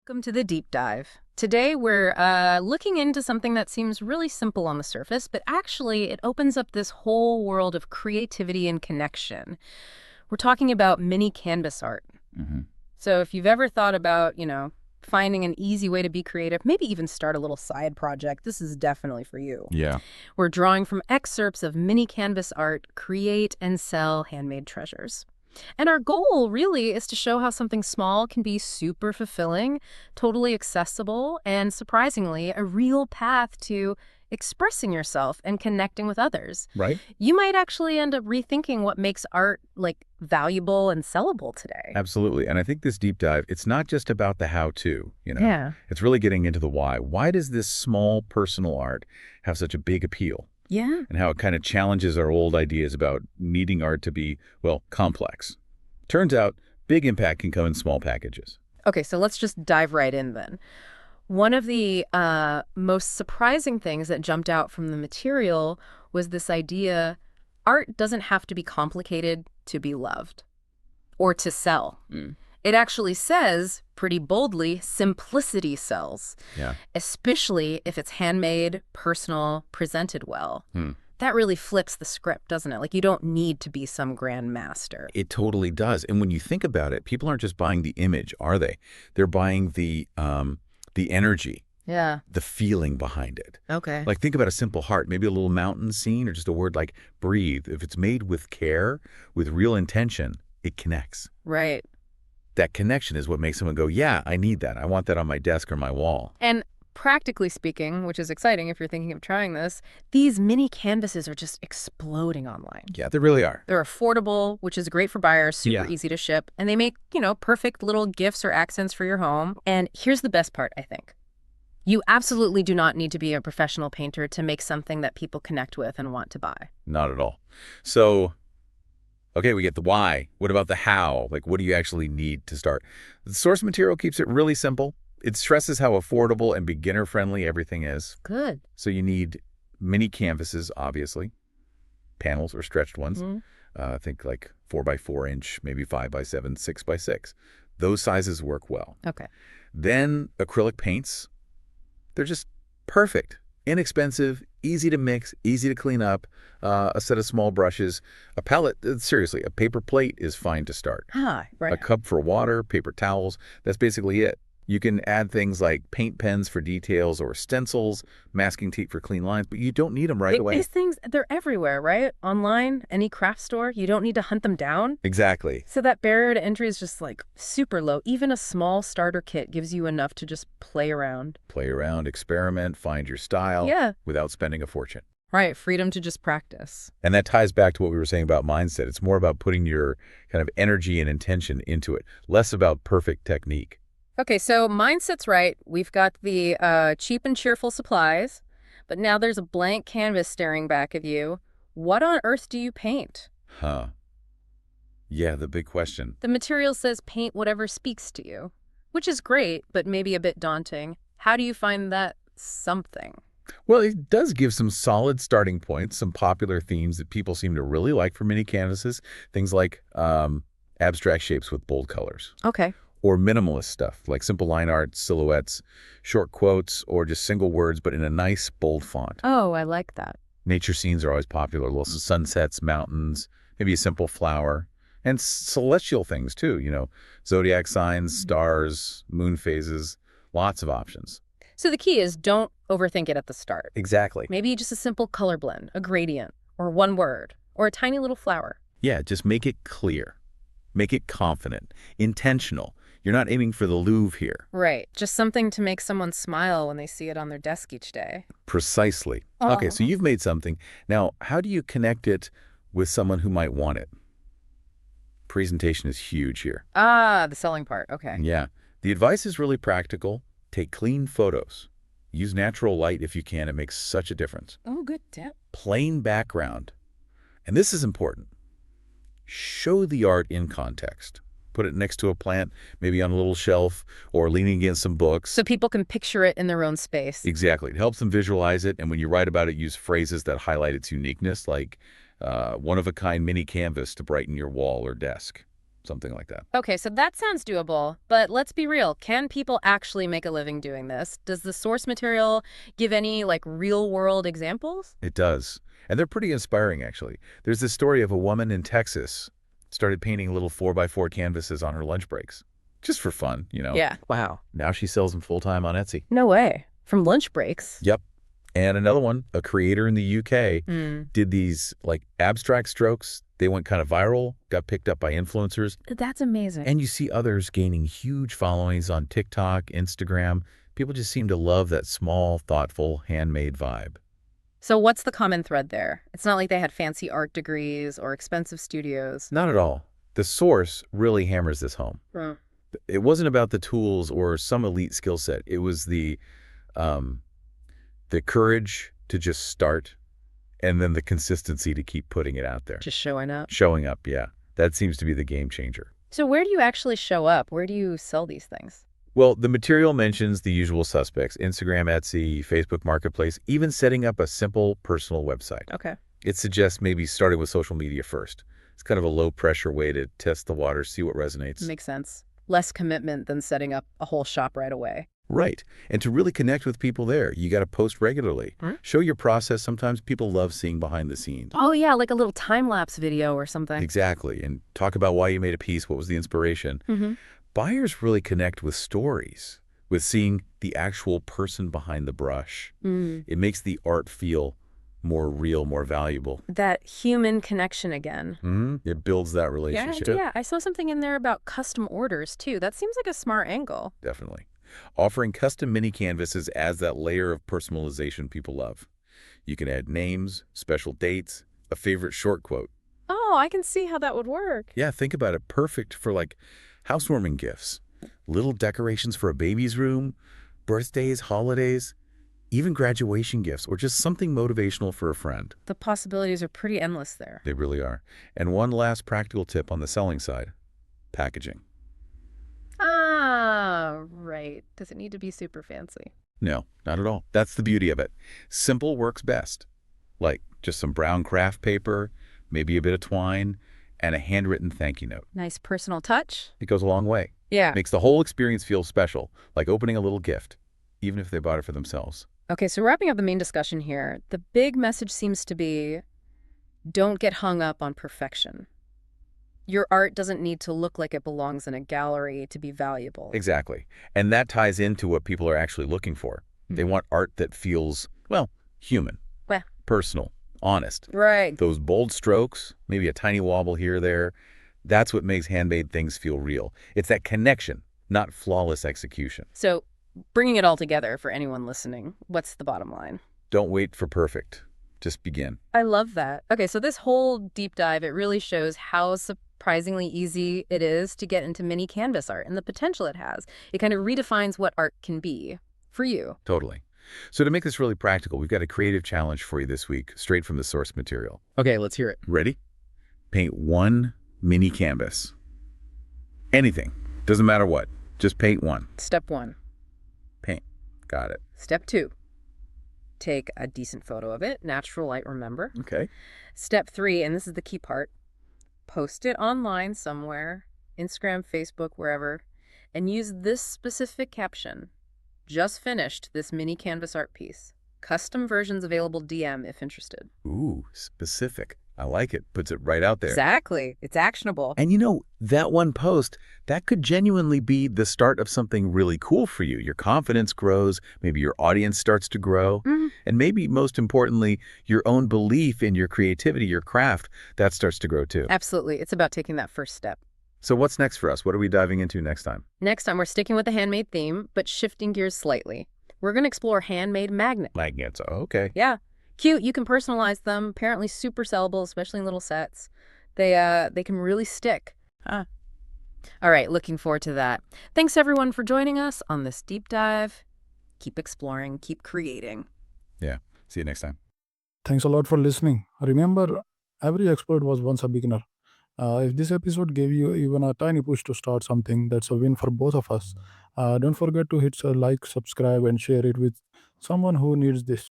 Welcome to the deep dive. Today we're looking into something that seems really simple on the surface, but actually it opens up this whole world of creativity and connection. We're talking about mini canvas art. Mm-hmm. So if you've ever thought about, finding an easy way to be creative, maybe even start a little side project, this is definitely for you. Yeah. We're drawing from excerpts of mini canvas art, create and sell handmade treasures. And our goal really is to show how something small can be super fulfilling, totally accessible, and surprisingly, a real path to expressing yourself and connecting with others. Right? You might actually end up rethinking what makes art valuable and sellable today. Absolutely. And I think this deep dive, it's not just about the how-to, Yeah. It's really getting into the why. Why does this small personal art have such a big appeal? Yeah. And how it kind of challenges our old ideas about needing art to be, well, complex. Turns out, big impact can come in small packages. Okay, so let's just dive right in then. One of the most surprising things that jumped out from the material was this idea art doesn't have to be complicated to be loved or to sell. It actually says, pretty boldly, simplicity sells, Yeah. especially if it's handmade, personal, presented well. That really flips the script, doesn't it? You don't need to be some grand master. It totally does. And when you think about it, people aren't just buying the image, are they? They're buying the energy, Yeah. the feeling behind it. Okay. Think about a simple heart, maybe a little mountain scene or just a word like breathe. If it's made with care, with real intention, it connects. Right. That connection is what makes someone go, yeah, I need that. I want that on my desk or my wall. And practically speaking, which is exciting if you're thinking of trying this, these mini canvases are just exploding online. Yeah, they really are. They're affordable, which is great for buyers, super Yeah. easy to ship, and they make, perfect little gifts or accents for your home. And here's the best part, I think. You absolutely do not need to be a professional painter to make something that people connect with and want to buy. Not at all. So, okay, we get the why. What about the how? What do you actually need to start? The source material keeps it really simple. It stresses how affordable and beginner-friendly everything is. Good. So you need mini canvases, obviously, panels or stretched ones. Think 4x4 inch, maybe 5x7, 6x6. Those sizes work well. Okay. Then acrylic paints. They're just perfect, inexpensive, easy to mix, easy to clean up, a set of small brushes, a palette. Seriously, a paper plate is fine to start. Right. A cup for water, paper towels. That's basically it. You can add things like paint pens for details or stencils, masking tape for clean lines, but you don't need them right away. These things, they're everywhere, right? Online, any craft store, you don't need to hunt them down. Exactly. So that barrier to entry is just super low. Even a small starter kit gives you enough to just play around. Play around, experiment, find your style. Yeah. Without spending a fortune. Right. Freedom to just practice. And that ties back to what we were saying about mindset. It's more about putting your kind of energy and intention into it, less about perfect technique. Okay, so mindset's right. We've got the cheap and cheerful supplies, but now there's a blank canvas staring back at you. What on earth do you paint? Yeah, the big question. The material says paint whatever speaks to you, which is great, but maybe a bit daunting. How do you find that something? Well, it does give some solid starting points, some popular themes that people seem to really like for mini canvases. Things like abstract shapes with bold colors. Okay. Or minimalist stuff, like simple line art, silhouettes, short quotes, or just single words, but in a nice, bold font. Oh, I like that. Nature scenes are always popular. Little sunsets, mountains, maybe a simple flower. And celestial things, too, zodiac signs, stars, moon phases, lots of options. So the key is don't overthink it at the start. Exactly. Maybe just a simple color blend, a gradient, or one word, or a tiny little flower. Yeah, just make it clear. Make it confident, intentional. You're not aiming for the Louvre here. Right. Just something to make someone smile when they see it on their desk each day. Precisely. Oh. Okay, so you've made something. Now, how do you connect it with someone who might want it? Presentation is huge here. The selling part. Okay. Yeah. The advice is really practical. Take clean photos. Use natural light if you can. It makes such a difference. Oh, good tip. Plain background. And this is important. Show the art in context. Put it next to a plant, maybe on a little shelf, or leaning against some books. So people can picture it in their own space. Exactly. It helps them visualize it. And when you write about it, use phrases that highlight its uniqueness, like one-of-a-kind mini canvas to brighten your wall or desk. something like that. Okay, so that sounds doable, but let's be real. Can people actually make a living doing this? Does the source material give any, like, real-world examples? It does. And they're pretty inspiring, actually. There's this story of a woman in Texas started painting little 4x4 canvases on her lunch breaks, just for fun. Yeah. Wow. Now she sells them full-time on Etsy. No way. From lunch breaks? Yep. And another one, a creator in the UK, did these like abstract strokes. They went kind of viral, got picked up by influencers. That's amazing. And you see others gaining huge followings on TikTok, Instagram. People just seem to love that small, thoughtful, handmade vibe. So what's the common thread there? It's not like they had fancy art degrees or expensive studios. Not at all. The source really hammers this home. Hmm. It wasn't about the tools or some elite skill set. It was the courage to just start, and then the consistency to keep putting it out there. Just showing up. Showing up, yeah. That seems to be the game changer. So where do you actually show up? Where do you sell these things? Well, the material mentions the usual suspects: Instagram, Etsy, Facebook Marketplace, even setting up a simple personal website. Okay. It suggests maybe starting with social media first. It's kind of a low-pressure way to test the water, see what resonates. Makes sense. Less commitment than setting up a whole shop right away. Right. And to really connect with people there, you got to post regularly. Show your process. Sometimes people love seeing behind the scenes. Oh, yeah, like a little time-lapse video or something. Exactly. And talk about why you made a piece, what was the inspiration. Buyers really connect with stories, with seeing the actual person behind the brush. It makes the art feel more real, more valuable. That human connection again. It builds that relationship. Yeah, I saw something in there about custom orders, too. That seems like a smart angle. Definitely. Offering custom mini canvases adds that layer of personalization people love. You can add names, special dates, a favorite short quote. Oh, I can see how that would work. Yeah, think about it. Perfect for like housewarming gifts, little decorations for a baby's room, birthdays, holidays, even graduation gifts, or just something motivational for a friend. The possibilities are pretty endless there. They really are. And one last practical tip on the selling side: packaging. Ah, right. Does it need to be super fancy? No, not at all. That's the beauty of it. Simple works best. Like just some brown craft paper, maybe a bit of twine, and a handwritten thank you note. Nice personal touch. It goes a long way. Yeah. Makes the whole experience feel special, like opening a little gift, even if they bought it for themselves. Okay, so wrapping up the main discussion here, the big message seems to be, don't get hung up on perfection. Your art doesn't need to look like it belongs in a gallery to be valuable. Exactly. And that ties into what people are actually looking for. They want art that feels, well, human, Well, personal, honest. right. Those bold strokes, maybe a tiny wobble here or there, that's what makes handmade things feel real. It's that connection, not flawless execution. So bringing it all together for anyone listening, what's the bottom line? Don't wait for perfect. Just begin. I love that. Okay, so this whole deep dive, it really shows how surprisingly easy it is to get into mini canvas art and the potential it has. It kind of redefines what art can be for you. Totally. So to make this really practical, we've got a creative challenge for you this week, straight from the source material. Okay, let's hear it. Ready? Paint one mini canvas. Anything. Doesn't matter what. Just paint one. Step 1. Paint. Got it. Step 2. Take a decent photo of it, natural light, remember. Okay. Step 3, and this is the key part, post it online somewhere, Instagram, Facebook, wherever, and use this specific caption. Just finished this mini canvas art piece. Custom versions available DM if interested. Ooh, specific. I like it. Puts it right out there. Exactly. It's actionable. And that one post, that could genuinely be the start of something really cool for you. Your confidence grows, maybe your audience starts to grow, and maybe most importantly, your own belief in your creativity, your craft, that starts to grow too. Absolutely. It's about taking that first step. So what's next for us? What are we diving into next time? Next time, we're sticking with the handmade theme, but shifting gears slightly. We're going to explore handmade magnets. Magnets. Okay. Yeah. Cute. You can personalize them. Apparently super sellable, especially in little sets. They can really stick. All right. Looking forward to that. Thanks, everyone, for joining us on this deep dive. Keep exploring. Keep creating. Yeah. See you next time. Thanks a lot for listening. Remember, every expert was once a beginner. If this episode gave you even a tiny push to start something, that's a win for both of us. Don't forget to hit like, subscribe, and share it with someone who needs this.